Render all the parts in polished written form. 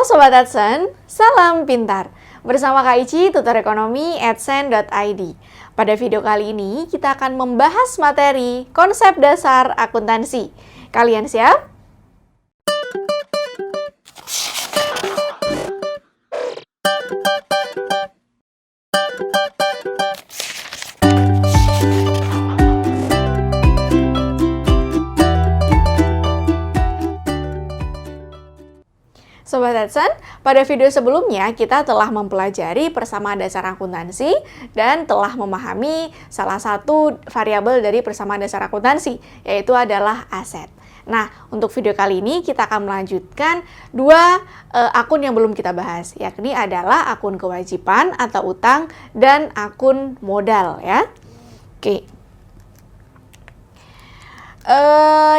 Sobat AdSense, salam pintar. Bersama Kak Ici, tutor ekonomi adsense.id. Pada video kali ini, kita akan membahas materi konsep dasar akuntansi. Kalian siap? Sobat AdSense, pada video sebelumnya kita telah mempelajari persamaan dasar akuntansi dan telah memahami salah satu variabel dari persamaan dasar akuntansi, yaitu adalah aset. Nah, untuk video kali ini kita akan melanjutkan dua akun yang belum kita bahas, yakni adalah akun kewajiban atau utang dan akun modal ya. Oke.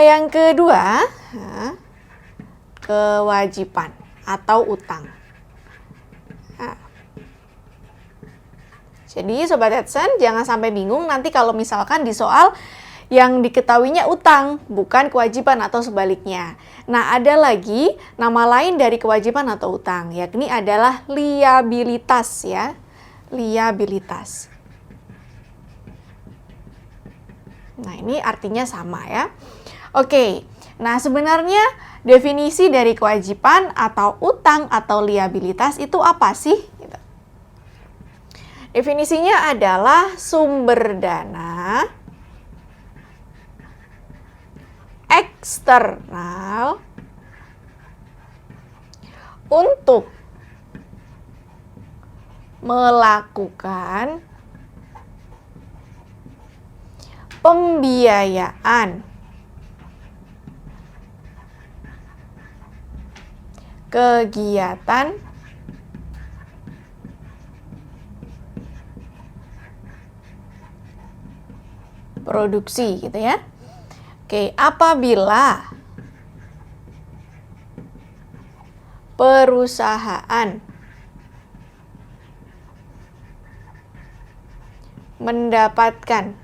Yang kedua, kewajiban atau utang. Nah, jadi Sobat AdSense jangan sampai bingung nanti kalau misalkan di soal yang diketahuinya utang, bukan kewajiban atau sebaliknya. Nah, ada lagi nama lain dari kewajiban atau utang, yakni adalah liabilitas ya. Liabilitas. Nah, ini artinya sama ya. Oke, nah sebenarnya definisi dari kewajiban atau utang atau liabilitas itu apa sih? Definisinya adalah sumber dana eksternal untuk melakukan pembiayaan kegiatan produksi gitu ya. Oke, apabila perusahaan mendapatkan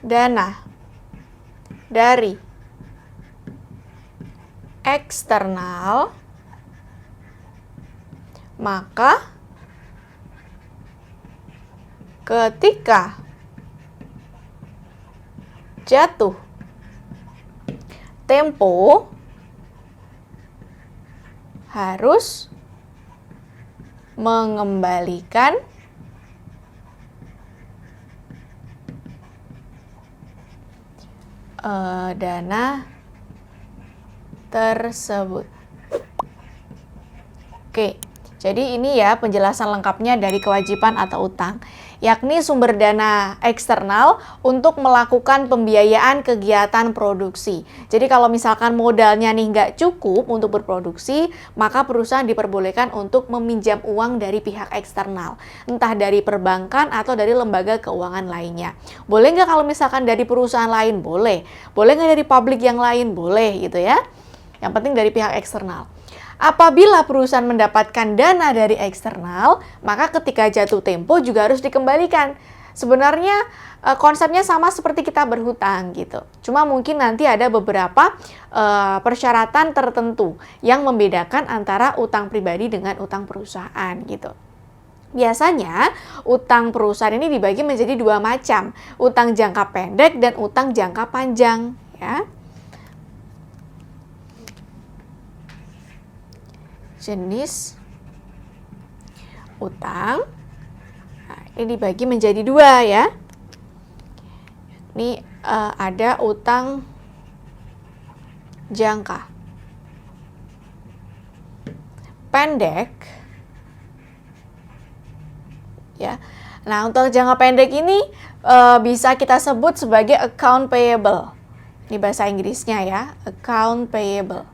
dana dari eksternal, maka ketika jatuh tempo harus mengembalikan dana tersebut. Oke, jadi ini ya penjelasan lengkapnya dari kewajiban atau utang, yakni sumber dana eksternal untuk melakukan pembiayaan kegiatan produksi. Jadi kalau misalkan modalnya nih nggak cukup untuk berproduksi, maka perusahaan diperbolehkan untuk meminjam uang dari pihak eksternal, entah dari perbankan atau dari lembaga keuangan lainnya. Boleh nggak kalau misalkan dari perusahaan lain? Boleh. Boleh nggak dari publik yang lain? Boleh gitu ya. Yang penting dari pihak eksternal. Apabila perusahaan mendapatkan dana dari eksternal, maka ketika jatuh tempo juga harus dikembalikan. Sebenarnya konsepnya sama seperti kita berhutang gitu. Cuma mungkin nanti ada beberapa persyaratan tertentu yang membedakan antara utang pribadi dengan utang perusahaan gitu. Biasanya utang perusahaan ini dibagi menjadi dua macam, utang jangka pendek dan utang jangka panjang ya. Jenis utang, nah, ini dibagi menjadi dua ya. Ini ada utang jangka pendek ya. Nah, untuk jangka pendek ini bisa kita sebut sebagai account payable. Ini bahasa Inggrisnya ya, account payable.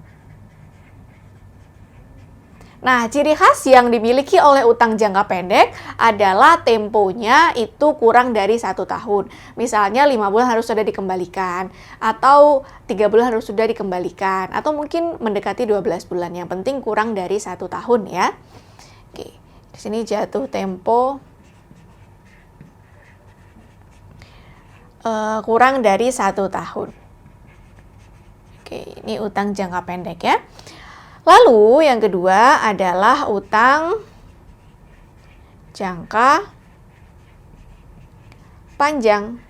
Nah, ciri khas yang dimiliki oleh utang jangka pendek adalah temponya itu kurang dari 1 tahun. Misalnya 5 bulan harus sudah dikembalikan, atau 3 bulan harus sudah dikembalikan, atau mungkin mendekati 12 bulan. Yang penting kurang dari 1 tahun ya. Oke, di sini jatuh tempo kurang dari 1 tahun. Oke, ini utang jangka pendek ya. Lalu yang kedua adalah utang jangka panjang.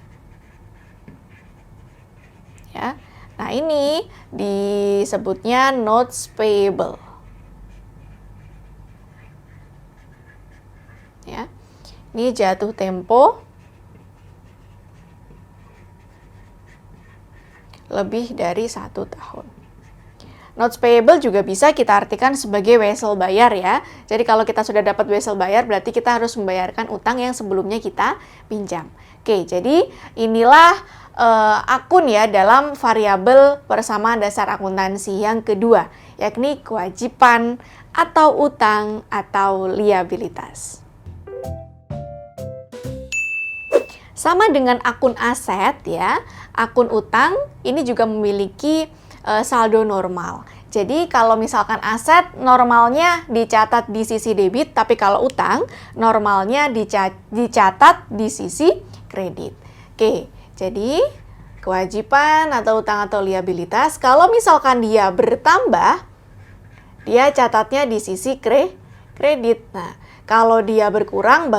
Ya. Nah, ini disebutnya notes payable. Ya. Ini jatuh tempo lebih dari 1 tahun. Notes payable juga bisa kita artikan sebagai wesel bayar ya. Jadi kalau kita sudah dapat wesel bayar, berarti kita harus membayarkan utang yang sebelumnya kita pinjam. Oke, jadi inilah akun ya dalam variabel persamaan dasar akuntansi yang kedua, yakni kewajiban atau utang atau liabilitas. Sama dengan akun aset ya, akun utang ini juga memiliki saldo normal. Jadi kalau misalkan aset normalnya dicatat di sisi debit, tapi kalau utang normalnya dicatat di sisi kredit. Oke, jadi kewajiban atau utang atau liabilitas, kalau misalkan dia bertambah, dia catatnya di sisi kredit. Nah, kalau dia berkurang,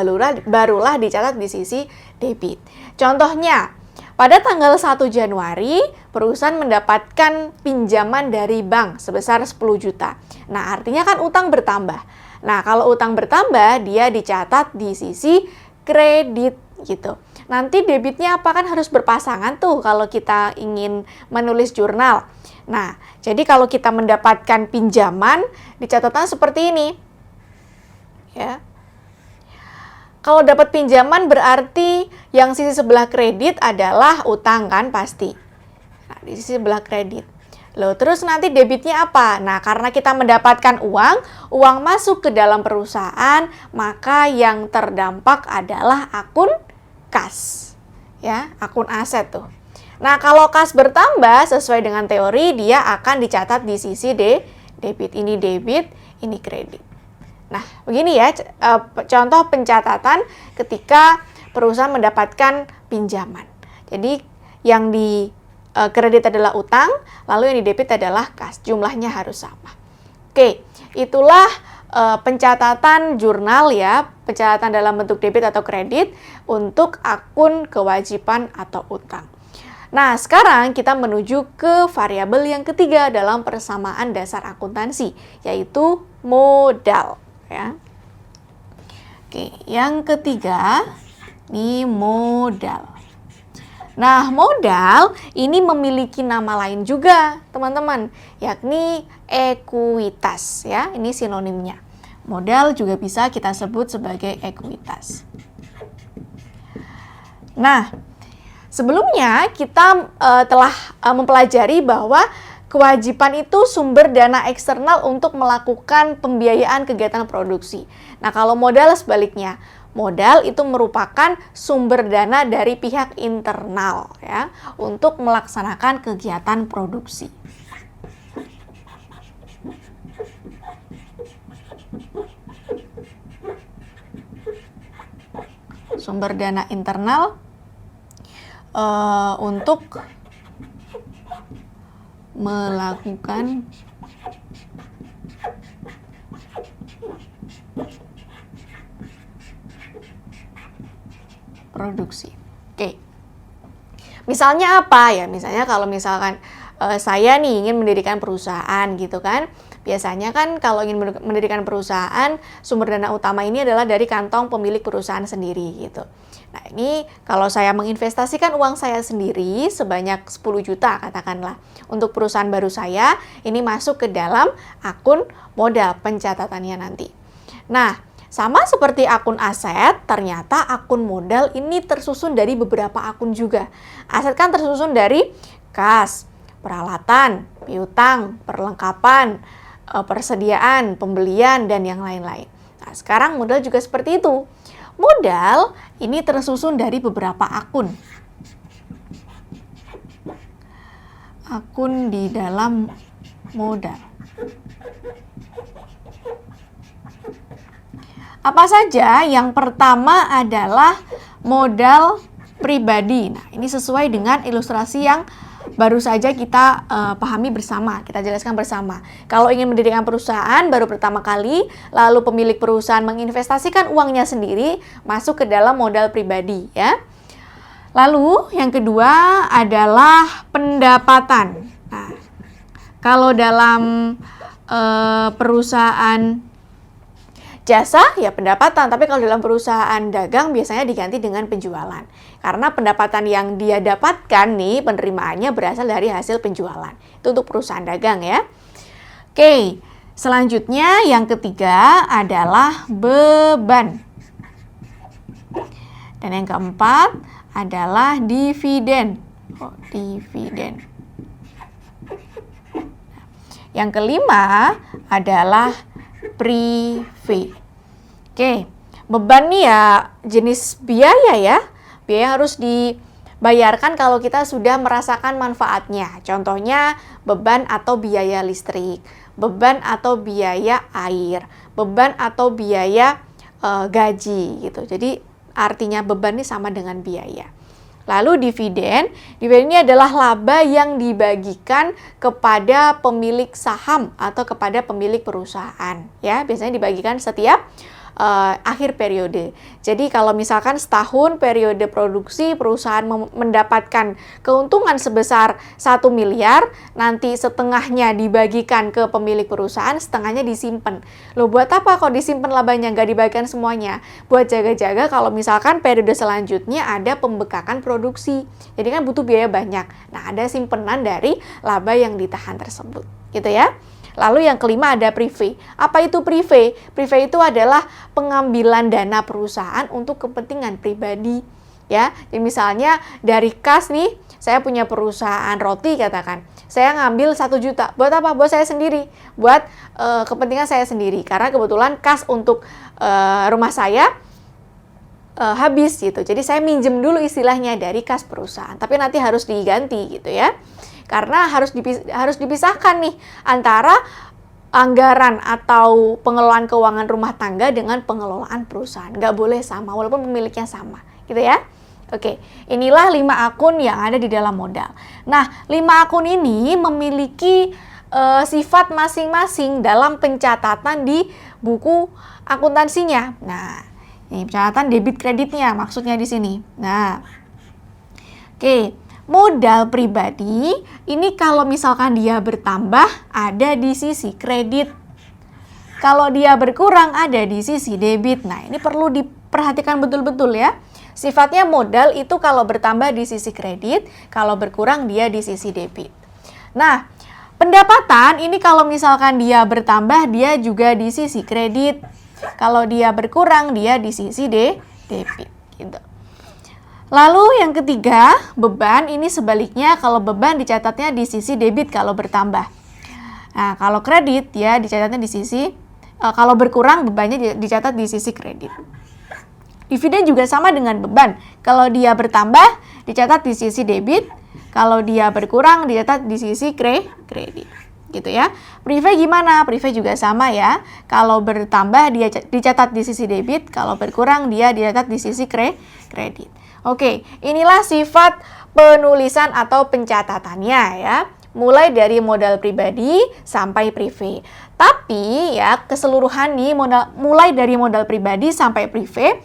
barulah dicatat di sisi debit. Contohnya, pada tanggal 1 Januari, perusahaan mendapatkan pinjaman dari bank sebesar 10 juta. Nah, artinya kan utang bertambah. Nah, kalau utang bertambah, dia dicatat di sisi kredit gitu. Nanti debitnya apa, kan harus berpasangan tuh kalau kita ingin menulis jurnal. Nah, jadi kalau kita mendapatkan pinjaman, dicatatnya seperti ini. Ya. Kalau dapat pinjaman berarti yang sisi sebelah kredit adalah utang kan pasti. Nah, di sisi sebelah kredit. Loh, terus nanti debitnya apa? Nah, karena kita mendapatkan uang masuk ke dalam perusahaan, maka yang terdampak adalah akun kas. Ya, akun aset tuh. Nah, kalau kas bertambah sesuai dengan teori, dia akan dicatat di sisi debit. Ini debit, ini kredit. Nah, begini ya contoh pencatatan ketika perusahaan mendapatkan pinjaman. Jadi, yang di kredit adalah utang, lalu yang di debit adalah kas. Jumlahnya harus sama. Oke, itulah pencatatan jurnal ya, pencatatan dalam bentuk debit atau kredit untuk akun kewajiban atau utang. Nah, sekarang kita menuju ke variabel yang ketiga dalam persamaan dasar akuntansi, yaitu modal. Ya. Oke, yang ketiga ini modal. Nah, modal ini memiliki nama lain juga, teman-teman, yakni ekuitas ya. Ini sinonimnya. Modal juga bisa kita sebut sebagai ekuitas. Nah, sebelumnya kita telah mempelajari bahwa kewajiban itu sumber dana eksternal untuk melakukan pembiayaan kegiatan produksi. Nah, kalau modal sebaliknya, modal itu merupakan sumber dana dari pihak internal ya untuk melaksanakan kegiatan produksi. Sumber dana internal untuk melakukan produksi. Oke. Misalnya apa ya? Misalnya kalau misalkan saya nih ingin mendirikan perusahaan gitu kan. Biasanya kan kalau ingin mendirikan perusahaan, sumber dana utama ini adalah dari kantong pemilik perusahaan sendiri gitu. Nah, ini kalau saya menginvestasikan uang saya sendiri sebanyak 10 juta katakanlah untuk perusahaan baru saya, ini masuk ke dalam akun modal pencatatannya nanti. Nah, sama seperti akun aset, ternyata akun modal ini tersusun dari beberapa akun juga. Aset kan tersusun dari kas, peralatan, piutang, perlengkapan, persediaan, pembelian, dan yang lain-lain. Nah, sekarang modal juga seperti itu. Modal ini tersusun dari beberapa akun. Akun di dalam modal. Apa saja? Yang pertama adalah modal pribadi. Nah, ini sesuai dengan ilustrasi yang baru saja kita pahami bersama, kita jelaskan bersama. Kalau ingin mendirikan perusahaan baru pertama kali, lalu pemilik perusahaan menginvestasikan uangnya sendiri masuk ke dalam modal pribadi ya. Lalu yang kedua adalah pendapatan. Nah, kalau dalam perusahaan jasa ya pendapatan, tapi kalau dalam perusahaan dagang biasanya diganti dengan penjualan. Karena pendapatan yang dia dapatkan nih penerimaannya berasal dari hasil penjualan. Itu untuk perusahaan dagang ya. Oke, selanjutnya yang ketiga adalah beban. Dan yang keempat adalah dividen. Dividen. Yang kelima adalah prive. Oke, beban nih ya jenis biaya ya. Biaya harus dibayarkan kalau kita sudah merasakan manfaatnya. Contohnya beban atau biaya listrik, beban atau biaya air, beban atau biaya gaji gitu. Jadi artinya beban ini sama dengan biaya. Lalu dividen ini adalah laba yang dibagikan kepada pemilik saham atau kepada pemilik perusahaan. Ya, biasanya dibagikan setiap akhir periode. Jadi kalau misalkan setahun periode produksi perusahaan mendapatkan keuntungan sebesar 1 miliar, nanti setengahnya dibagikan ke pemilik perusahaan, setengahnya disimpan. Loh, buat apa kok disimpan labanya, nggak dibagikan semuanya? Buat jaga-jaga kalau misalkan periode selanjutnya ada pembekakan produksi. Jadi kan butuh biaya banyak. Nah, ada simpenan dari laba yang ditahan tersebut. Gitu ya. Lalu yang kelima ada prive. Apa itu prive? Prive itu adalah pengambilan dana perusahaan untuk kepentingan pribadi. Ya, jadi misalnya dari kas nih, saya punya perusahaan roti katakan. Saya ngambil 1 juta. Buat apa? Buat saya sendiri. Buat kepentingan saya sendiri. Karena kebetulan kas untuk rumah saya habis gitu. Jadi saya minjem dulu istilahnya dari kas perusahaan. Tapi nanti harus diganti gitu ya. Karena harus dipisahkan nih antara anggaran atau pengelolaan keuangan rumah tangga dengan pengelolaan perusahaan. Nggak boleh sama, walaupun pemiliknya sama, gitu ya. Oke, inilah 5 akun yang ada di dalam modal. Nah, 5 akun ini memiliki sifat masing-masing dalam pencatatan di buku akuntansinya. Nah, ini pencatatan debit kreditnya maksudnya di sini. Nah, oke. Modal pribadi ini kalau misalkan dia bertambah ada di sisi kredit. Kalau dia berkurang ada di sisi debit. Nah, ini perlu diperhatikan betul-betul ya. Sifatnya modal itu kalau bertambah di sisi kredit, kalau berkurang dia di sisi debit. Nah, pendapatan ini kalau misalkan dia bertambah dia juga di sisi kredit. Kalau dia berkurang dia di sisi debit gitu. Lalu yang ketiga, beban ini sebaliknya, kalau beban dicatatnya di sisi debit kalau bertambah. Nah, kalau kredit ya dicatatnya di sisi, kalau berkurang bebannya dicatat di sisi kredit. Dividen juga sama dengan beban. Kalau dia bertambah dicatat di sisi debit, kalau dia berkurang dicatat di sisi kredit. Gitu ya. Prive gimana? Prive juga sama ya. Kalau bertambah dia dicatat di sisi debit, kalau berkurang dia dicatat di sisi kredit. Oke, inilah sifat penulisan atau pencatatannya ya. Mulai dari modal pribadi sampai prive. Tapi ya keseluruhan nih mulai dari modal pribadi sampai prive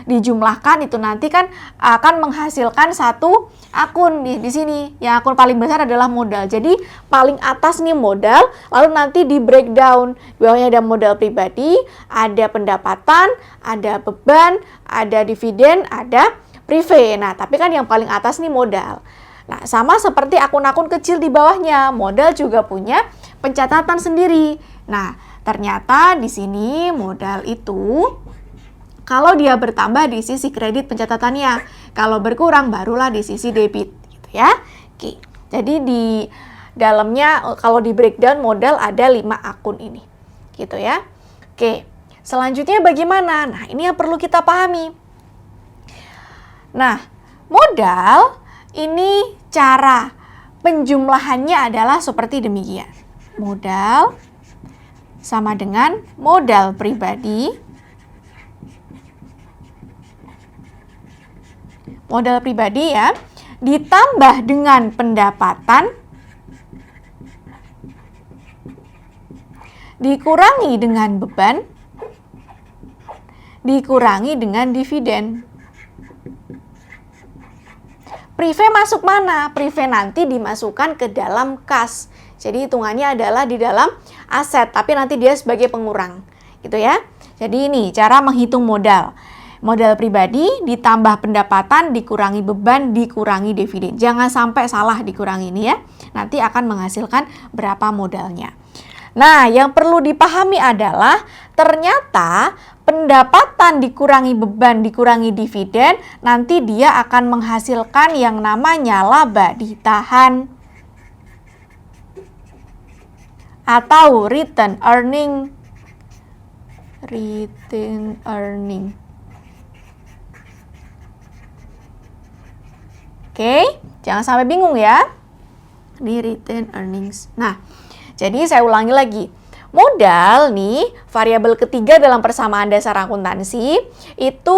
dijumlahkan itu nanti kan akan menghasilkan satu akun di sini. Yang akun paling besar adalah modal. Jadi paling atas nih modal, lalu nanti di breakdown. Di bawahnya ada modal pribadi, ada pendapatan, ada beban, ada dividen, ada prive. Nah, tapi kan yang paling atas nih modal. Nah, sama seperti akun-akun kecil di bawahnya, modal juga punya pencatatan sendiri. Nah, ternyata di sini modal itu kalau dia bertambah di sisi kredit pencatatannya, kalau berkurang barulah di sisi debit, gitu ya. Oke. Jadi di dalamnya kalau di breakdown modal ada 5 akun ini. Gitu ya. Oke. Selanjutnya bagaimana? Nah, ini yang perlu kita pahami. Nah, modal ini cara penjumlahannya adalah seperti demikian. Modal sama dengan modal pribadi. Modal pribadi ya, ditambah dengan pendapatan dikurangi dengan beban dikurangi dengan dividen. Prive masuk mana? Prive nanti dimasukkan ke dalam kas. Jadi hitungannya adalah di dalam aset, tapi nanti dia sebagai pengurang. Gitu ya. Jadi ini cara menghitung modal. Modal pribadi ditambah pendapatan dikurangi beban dikurangi dividen. Jangan sampai salah dikurangi ini ya. Nanti akan menghasilkan berapa modalnya. Nah, yang perlu dipahami adalah ternyata pendapatan dikurangi beban dikurangi dividen, nanti dia akan menghasilkan yang namanya laba ditahan atau return earning. Oke, jangan sampai bingung ya. Di return earnings. Nah, jadi saya ulangi lagi. Modal nih, variabel ketiga dalam persamaan dasar akuntansi itu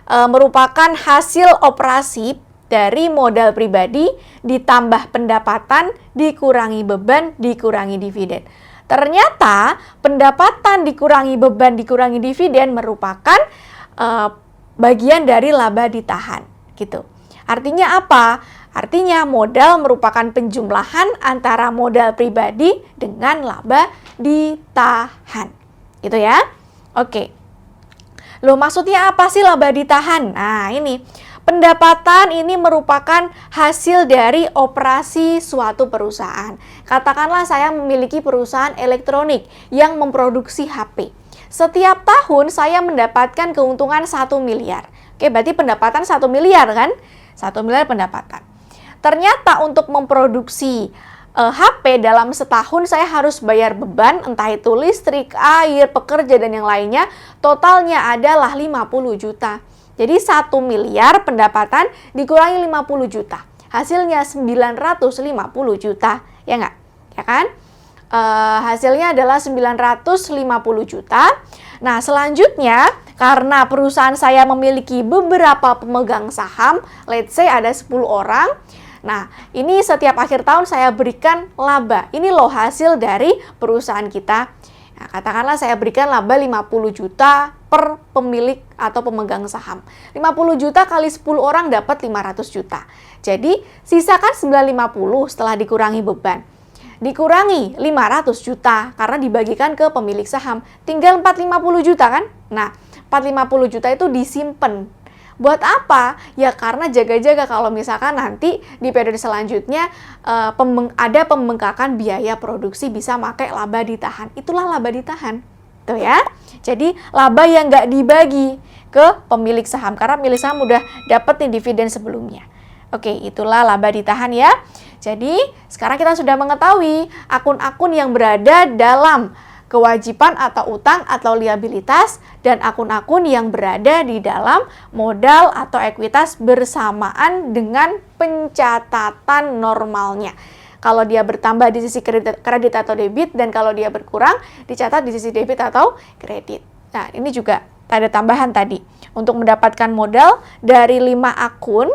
merupakan hasil operasi dari modal pribadi ditambah pendapatan dikurangi beban dikurangi dividen. Ternyata pendapatan dikurangi beban dikurangi dividen merupakan bagian dari laba ditahan gitu. Artinya apa? Artinya modal merupakan penjumlahan antara modal pribadi dengan laba ditahan. Gitu ya. Oke. Loh, maksudnya apa sih laba ditahan? Nah, ini pendapatan ini merupakan hasil dari operasi suatu perusahaan. Katakanlah saya memiliki perusahaan elektronik yang memproduksi HP. Setiap tahun saya mendapatkan keuntungan 1 miliar. Oke, berarti pendapatan 1 miliar kan? 1 miliar pendapatan. Ternyata untuk memproduksi HP dalam setahun saya harus bayar beban, entah itu listrik, air, pekerja, dan yang lainnya. Totalnya adalah 50 juta. Jadi 1 miliar pendapatan dikurangi 50 juta. Hasilnya 950 juta. Ya nggak? Ya kan? Hasilnya adalah 950 juta. Nah, selanjutnya karena perusahaan saya memiliki beberapa pemegang saham, let's say ada 10 orang. Nah, ini setiap akhir tahun saya berikan laba. Ini loh hasil dari perusahaan kita. Nah, katakanlah saya berikan laba 50 juta per pemilik atau pemegang saham. 50 juta kali 10 orang dapat 500 juta. Jadi, sisakan 950 setelah dikurangi beban. Dikurangi 500 juta karena dibagikan ke pemilik saham. Tinggal 450 juta kan? Nah, 450 juta itu disimpan. Buat apa? Ya karena jaga-jaga kalau misalkan nanti di periode selanjutnya ada pembengkakan biaya produksi bisa pakai laba ditahan. Itulah laba ditahan. Tuh ya. Jadi laba yang nggak dibagi ke pemilik saham karena pemilik saham udah dapet nih dividen sebelumnya. Oke, itulah laba ditahan ya. Jadi sekarang kita sudah mengetahui akun-akun yang berada dalam kewajiban atau utang atau liabilitas dan akun-akun yang berada di dalam modal atau ekuitas bersamaan dengan pencatatan normalnya. Kalau dia bertambah di sisi kredit atau debit dan kalau dia berkurang dicatat di sisi debit atau kredit. Nah, ini juga ada tambahan tadi. Untuk mendapatkan modal dari 5 akun,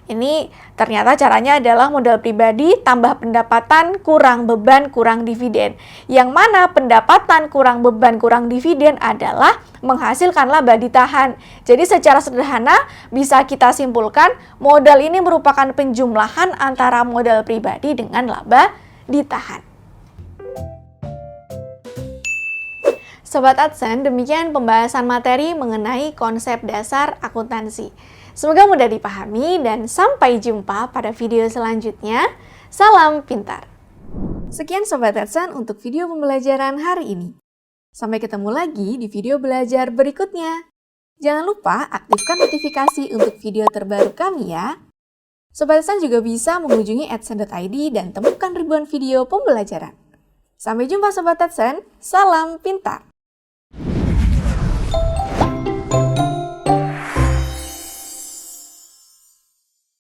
ini ternyata caranya adalah modal pribadi tambah pendapatan kurang beban kurang dividen. Yang mana pendapatan kurang beban kurang dividen adalah menghasilkan laba ditahan. Jadi secara sederhana bisa kita simpulkan modal ini merupakan penjumlahan antara modal pribadi dengan laba ditahan. Sobat Adsen, demikian pembahasan materi mengenai konsep dasar akuntansi. Semoga mudah dipahami dan sampai jumpa pada video selanjutnya. Salam pintar. Sekian Sobat Adsen untuk video pembelajaran hari ini. Sampai ketemu lagi di video belajar berikutnya. Jangan lupa aktifkan notifikasi untuk video terbaru kami ya. Sobat Adsen juga bisa mengunjungi adsen.id dan temukan ribuan video pembelajaran. Sampai jumpa Sobat Adsen, salam pintar.